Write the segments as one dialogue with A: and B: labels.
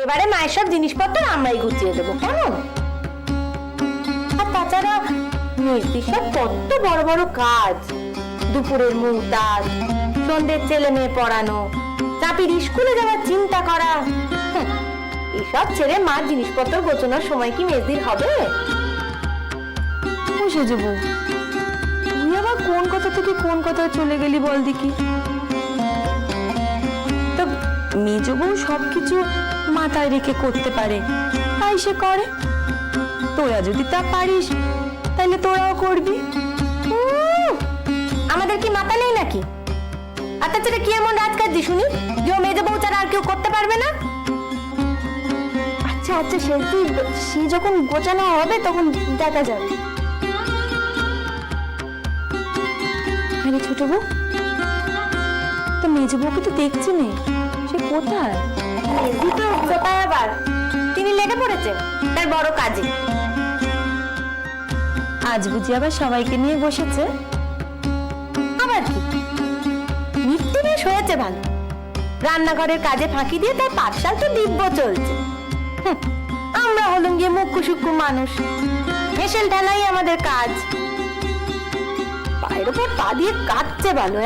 A: এবারে মায়ের সব জিনিসপত্র আমরাই গুছিয়ে দেবো, কেমন? আর তাছাড়া মেয়েদের সব কত বড় বড় কাজ, দুপুরের মুখ ডাক, সন্ধ্যের ছেলে মেয়ে পড়ানো, চাপির স্কুলে যাওয়ার চিন্তা করা, এসব ছেড়ে মার জিনিসপত্র গোছানোর সময় কি মেজদির হবে?
B: বসে যাবো, তুই আবার কোন কথা থেকে কোন কথায় চলে গেলি বল দেখি। তো মেজ বউ সবকিছু মাথায় রেখে করতে পারে, তাই সে করে। তোরা যদি তা পারিস তাহলে তোরাও করবি।
A: আমাদের কি মাথা নেই নাকি? আর তাছাড়া কি এমন রাজকাজ দি শুনি যে ও মেজে বউ ছাড়া আর কেউ করতে পারবে না?
B: আচ্ছা আচ্ছা, সে যখন গোছানো হবে তখন দেখা যাবে। আরে ছোট বউ, তো মেজ বউকে তো দেখছি নে, সে কোথায়?
A: মেজদি তো কোথায় আবার, তিনি লেগে পড়েছে তার বড় কাজে।
B: আজ বুঝি আবার সবাইকে নিয়ে বসেছে?
A: আবার কি, নিত্য বেশ হয়েছে ভালো। রান্নাঘরের কাজে ফাঁকি দিয়ে তার পাঠশাল তো দিব্য চলছে। আমরা হলাম গিয়ে মুখ্য সূক্ষ্ম মানুষ, হেসেল ঢালাই আমাদের কাজ। পায়ের ওপর পা দিয়ে কাটছে ভালো।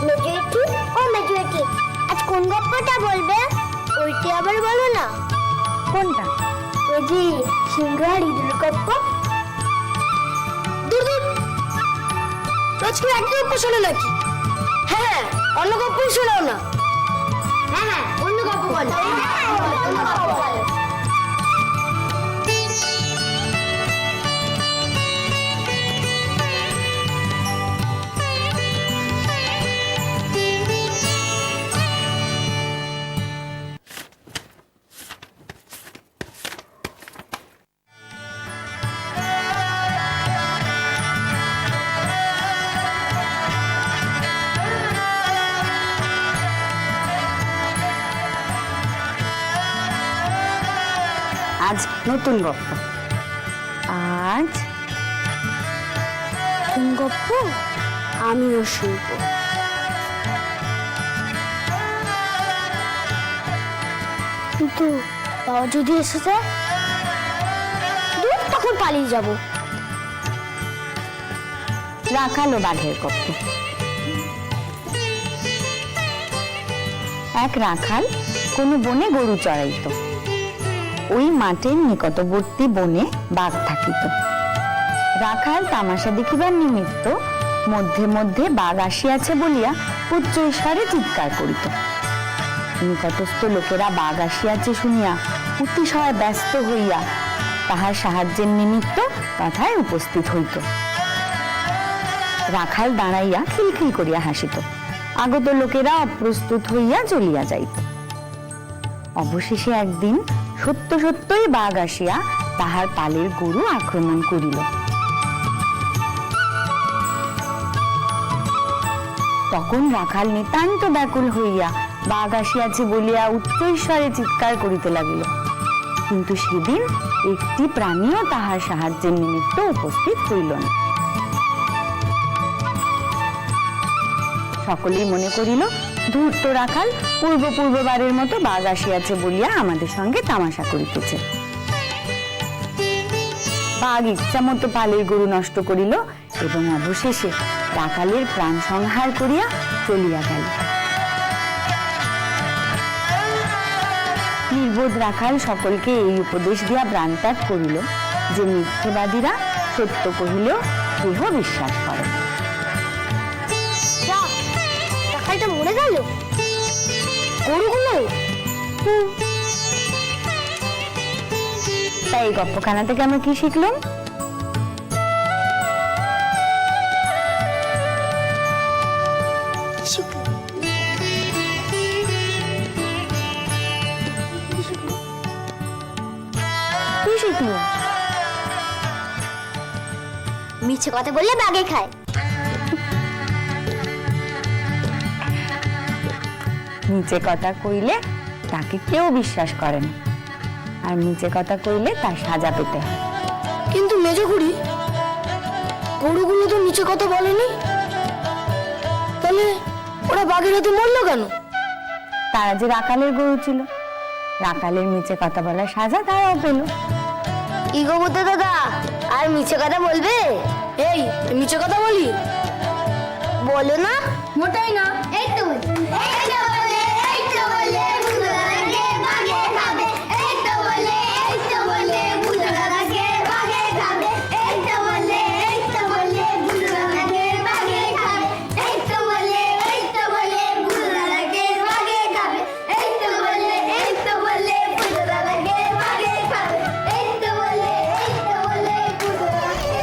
C: মেজরিটি ও মেজরিটি, আজ কোন গল্পটা বলবে? ওইটি আবার বলো না।
B: কোনটা?
C: ওই যে সিংহ আর ইঁদুর গল্প। দূর দূর, আজকে একই গল্প শোনো নাকি? হ্যাঁ, অন্য গল্পই শোনাও না। হ্যাঁ, অন্য গল্প বলো। অন্য গল্প বলো।
B: আজ নতুন গল্প। আজ
C: কোন গল্প? আমিও শুনবো। কিন্তু বাবা যদি এসে যায়, দূর তখন পালিয়ে যাব।
B: রাখাল ও বাঘের গল্প। এক রাখাল কোনো বনে গরু চড়াইত। ওই মাঠের নিকটবর্তী বনে বাঘ থাকিত। রাখাল তামাশা দেখিবার নিমিত্ত মধ্যে মধ্যে বাঘ আসিয়াছে বলিয়া উচ্চৈস্বরে চিৎকার করিত। নিকটস্থ লোকেরা বাঘ আসিয়াছে শুনিয়া অতিশয় ব্যস্ত হইয়া তাহার সাহায্যের নিমিত্ত তথায় উপস্থিত হইত। রাখাল দাঁড়াইয়া খিলখিল করিয়া হাসিত। আগত লোকেরা অপ্রস্তুত হইয়া চলিয়া যাইত। অবশেষে একদিন সত্য সত্যই বাঘ আসিয়া তাহার পালের গরু আক্রমণ করিল। তখন রাখাল নিতান্ত ব্যাকুল হইয়া বাঘ আসিয়াছে বলিয়া উচ্চৈস্বরে চিৎকার করিতে লাগিল। কিন্তু সেদিন একটি প্রাণীও তাহার সাহায্যের নিমিত্ত উপস্থিত হইল না। সকলেই মনে করিল ধূর্ত রাখাল পূর্ববারের মতো বাঘ আসিয়াছে বলিয়া আমাদের সঙ্গে তামাশা করিতেছে। বাঘ ইচ্ছা মতো পালের গরু নষ্ট করিল এবং অবশেষে রাখালের প্রাণ সংহার করিয়া চলিয়া গেল। নির্বোধ রাখাল সকলকে এই উপদেশ দিয়া প্রাণত্যাগ করিল যে মিথ্যেবাদীরা সত্য কহিলেও কেহ বিশ্বাস করে।
C: রাখালটা মরে গেল, গরুগুলো।
B: তাই এই গল্পখানা থেকে আমরা কি শিখলাম? কি শিখলো?
C: মিছে কথা বললে বাগে খায়।
B: নিচে কথা কইলে তাকে কেউ বিশ্বাস করে না, আর নিচে কথা কইলে তার সাজা পেতে হয়।
C: কিন্তু মেজো খুড়ি, গরুগুলো তো নিচে কথা বলেনি। তাহলে ওরা বাঘের হাতে মরলো কেন?
B: তারা যে রাখালের গরু ছিল, রাখালের মিছে কথা বলার সাজা তারাও পেল।
C: কি গো বুদ্ধ দাদা, আর মিছে কথা বলবে? এই মিছে কথা বলি? বলো না। মোটাই না। এই তো বলি। এই তো বলে, এই তো বলে বুদ্ধ দাদাকে বাঘে খাবে। এই তো বলে, এই তো বলে বুদ্ধ দাদাকে বাঘে খাবে। এই তো বলে, এই তো বলে বুদ্ধ দাদাকে বাঘে খাবে। এই তো বলে, এই তো বলে বুদ্ধ দাদাকে বাঘে খাবে। এই তো বলে, এই তো বলে বুদ্ধ দাদাকে বাঘে খাবে। এই তো বলে, এই তো বলে বুদ্ধ দাদাকে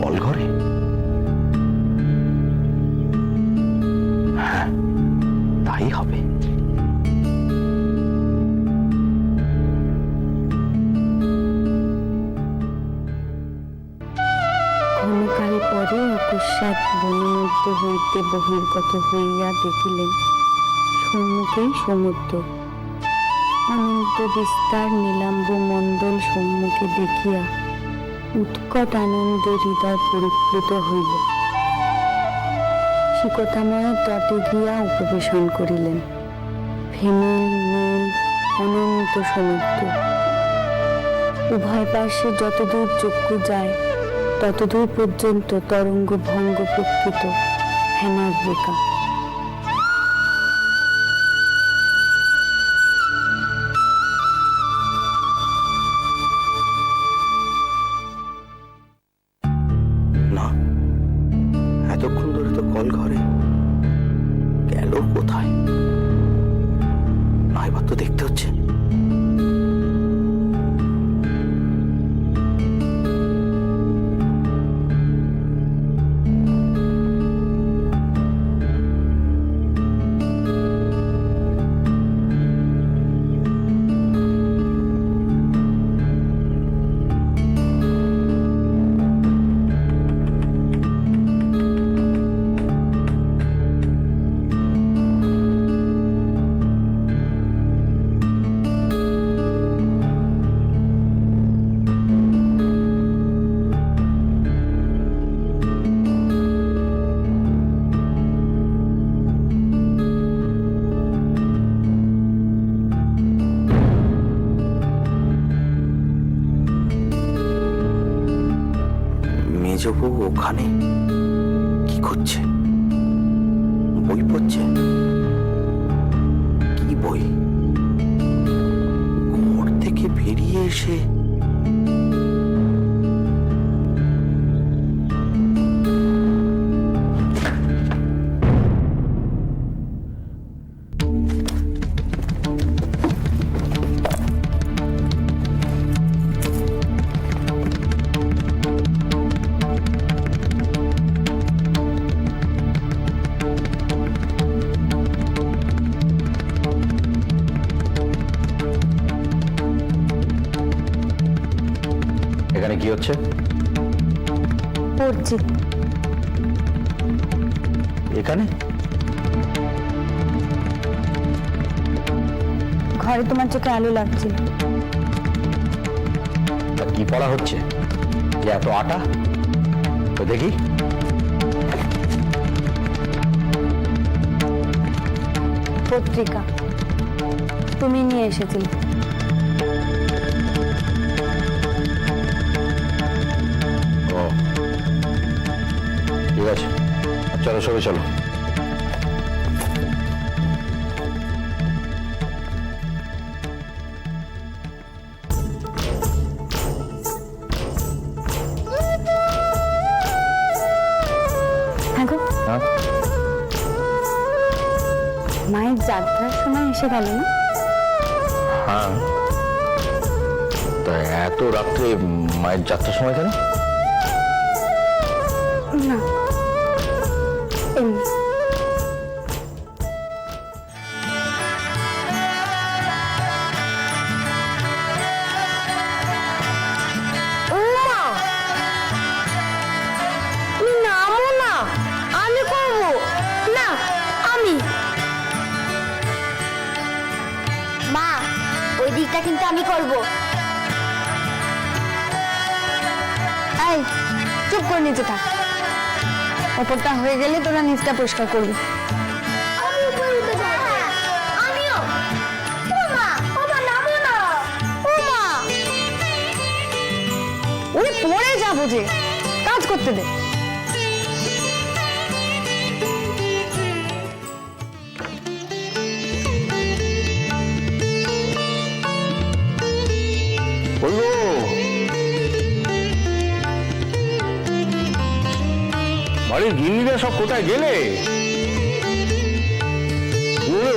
D: কল ঘরে? হ্যাঁ, তাই হবে।
B: ক্ষণকাল পরে অকস্মাৎ বনমধ্য হইতে বহির্গত হইয়া দেখিলেন সম্মুখেই সমুদ্র। অনন্ত বিস্তার নীলাম্ব মণ্ডল সম্মুখে দেখিয়া উৎকট আনন্দে হৃদয় পরিপ্লুত হইল। শিকতাময় তটে গিয়া উপবেশন করিলেন। ফেনী নীল অনন্ত সমুদ্র, উভয় পার্শ্বে যতদূর চক্ষু যায় ততদূর পর্যন্ত তরঙ্গ ভঙ্গ প্রকৃত হেনার রেখা।
D: না, এতক্ষণ ধরে তো কল ঘরে, গেল কোথায়? না, এবার তো দেখতে হচ্ছে। মেজবু ওখানে কি করছে? বই পড়ছে? কি বই? ঘর থেকে বেরিয়ে এসে এখানে কি হচ্ছে?
B: পড়ছি।
D: এখানে
B: ঘরে তোমার চোখে আলো লাগছিল।
D: তা কি পড়া হচ্ছে যে এত আটা? তো দেখি।
B: পত্রিকা তুমি নিয়ে এসেছিলে।
D: ও, ঠিক আছে, চলো সবাই চলো।
B: হ্যাঁ গো,
D: হ্যাঁ,
B: মায়ের যাত্রার সময় এসে গেল না?
D: হ্যাঁ, তা এত রাত্রে মায়ের যাত্রার সময় কেন?
B: না, এমনি।
A: উমা, তুমি নামো না, আমি করবো না। আমি
C: মা, ওই দিকটা কিন্তু আমি করব।
B: এই চুপ করে নিচে থাক। ওপরটা হয়ে গেলে তোরা নিচটা পরিষ্কার করবি।
C: আমি উপরে উঠে যাব। আমিও। ও মা, নামো না।
B: ও মা, ওরে পড়ে যাবো যে, কাজ করতে দে।
D: বলবো বাড়ির গিন্নিরা সব কোথায় গেলে?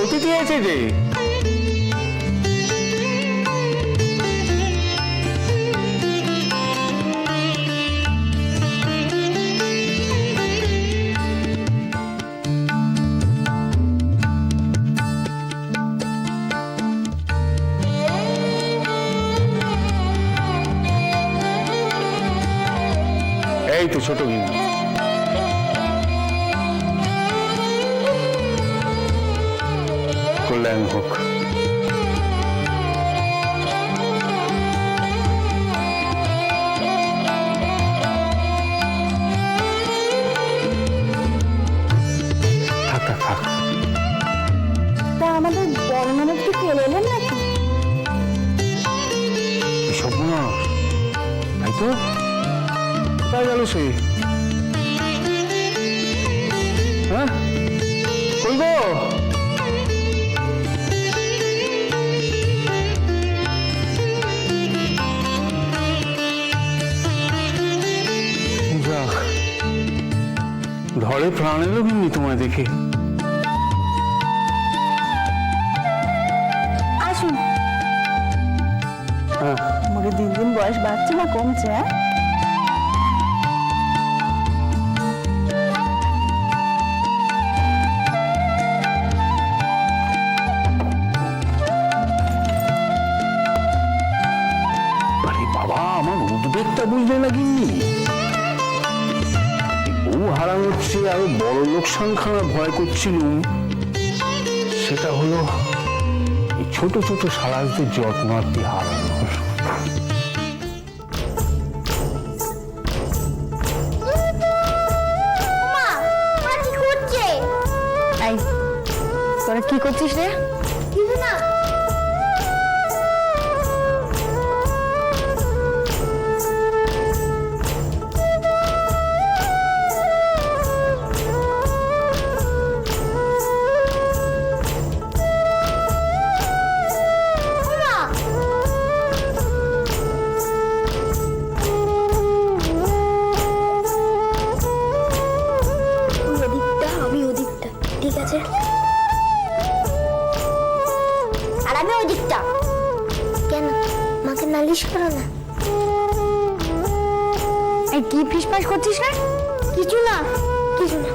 D: অতিথি আছে যে।
E: এই তো ছোট গিন্নি। কল্যাণ হোক। থাক থাক থাক।
A: তা আমাদের বড় ননদ কি ফেলে এলেন নাকি?
E: সর্বনাশ, তাই তো কোথায় গেল সে? হ্যাঁ কই গো? যাক, ধরে প্রাণ এলো কিন্তু তোমায় দেখে।
A: আসুন।
E: হ্যাঁ,
B: আমাকে দিন দিন বয়স বাড়ছে না কমছে? হ্যাঁ,
E: আরে বাবা, আমার উদ্বেগটা বুঝলে না গিন্নি? বউ হারানোর চেয়ে আরো বড় লোকসান খানা ভয় করছিলুম। সেটা হলো এই ছোট ছোট সালাসদের যত্নার্থী হারানোর।
C: কি করছে?
B: এই তোরা কি করছিস রে?
C: কিছু না। ওদিকটা আমি ওদিকটা, ঠিক আছে? আর আমি ওদিকটা। কেন মাকে নালিশ করো না?
B: এই কি ফিসফাস করছিস রে?
C: কিছু না, কিছু না।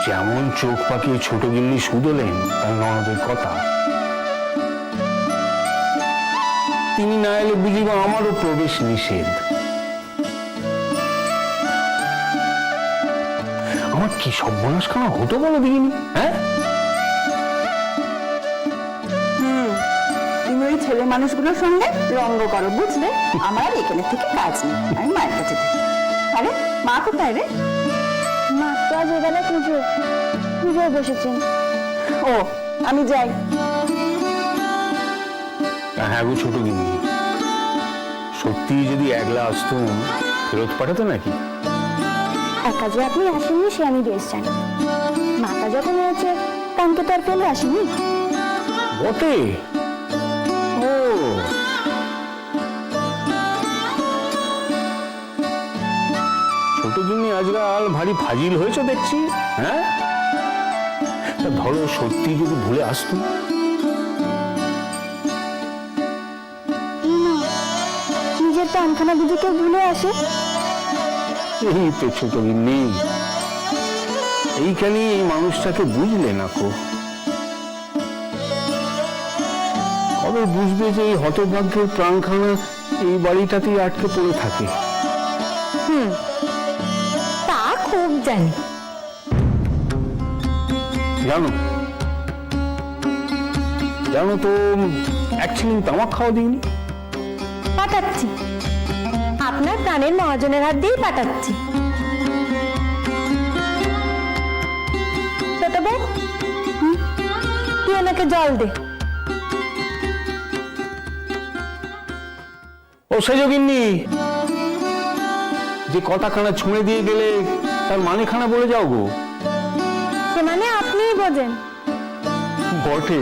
E: যেমন চোখ পাকিয়ে ছোট গিন্নি শুধলেন তার ননদের কথা, তিনি না এলে বুঝিব আমারও প্রবেশ নিষেধ। আমার কি সর্বনাশ খানা হতো বলো দেখিনি? হ্যাঁ,
B: তুমি ওই ছেলে মানুষগুলোর সঙ্গে রঙ্গ করো, বুঝলে? আমার এখানে থেকে কাজ নেই, আমি মায়ের কাছে যাই। আরে মা কোথায় রে?
C: মা তো আজ এবেলা পুজোয় বসেছেন।
B: ও, আমি যাই।
E: হ্যাঁ গো ছোট গিন্নি, সত্যি যদি একলা আসতুম ফেরত পাঠাতো নাকি?
C: একা যে আপনি আসেননি সে আমি বেশ জানি। মাতা যখন হয়েছে কানকে তো আর ফেলে আসেনি।
E: বটে। ও ছোট গিন্নি আজকাল ভারী ফাজিল হয়েছে দেখছি। হ্যাঁ, তা ধরো সত্যি যদি ভুলে আসতুম।
C: নিজের প্রাণখানা বুঝে কেউ ভুলে আসে?
E: এই তো ছোট গিন্নি, এইখানে এই মানুষটাকে বুঝলে না কো? কবে বুঝবে যে এই হতভাগ্যের প্রাণখানা এই বাড়িটাতেই আটকে পড়ে থাকে?
A: তা খুব জানি।
E: জানো জানো তো, এক ছিলিম তামাক খাওয়া দিইনি।
A: পাঠাচ্ছি, আপনার প্রাণের মহাজনের হাত দিয়েই পাঠাচ্ছি। ছোট বউ, তুই ওনাকে জল দে।
E: ও সেজগিন্নি, যে কথাখানা ছুঁড়ে দিয়ে গেলে তার মানেখানা বলে যাও গো।
A: সে মানে আপনিই বোঝেন।
E: বটে।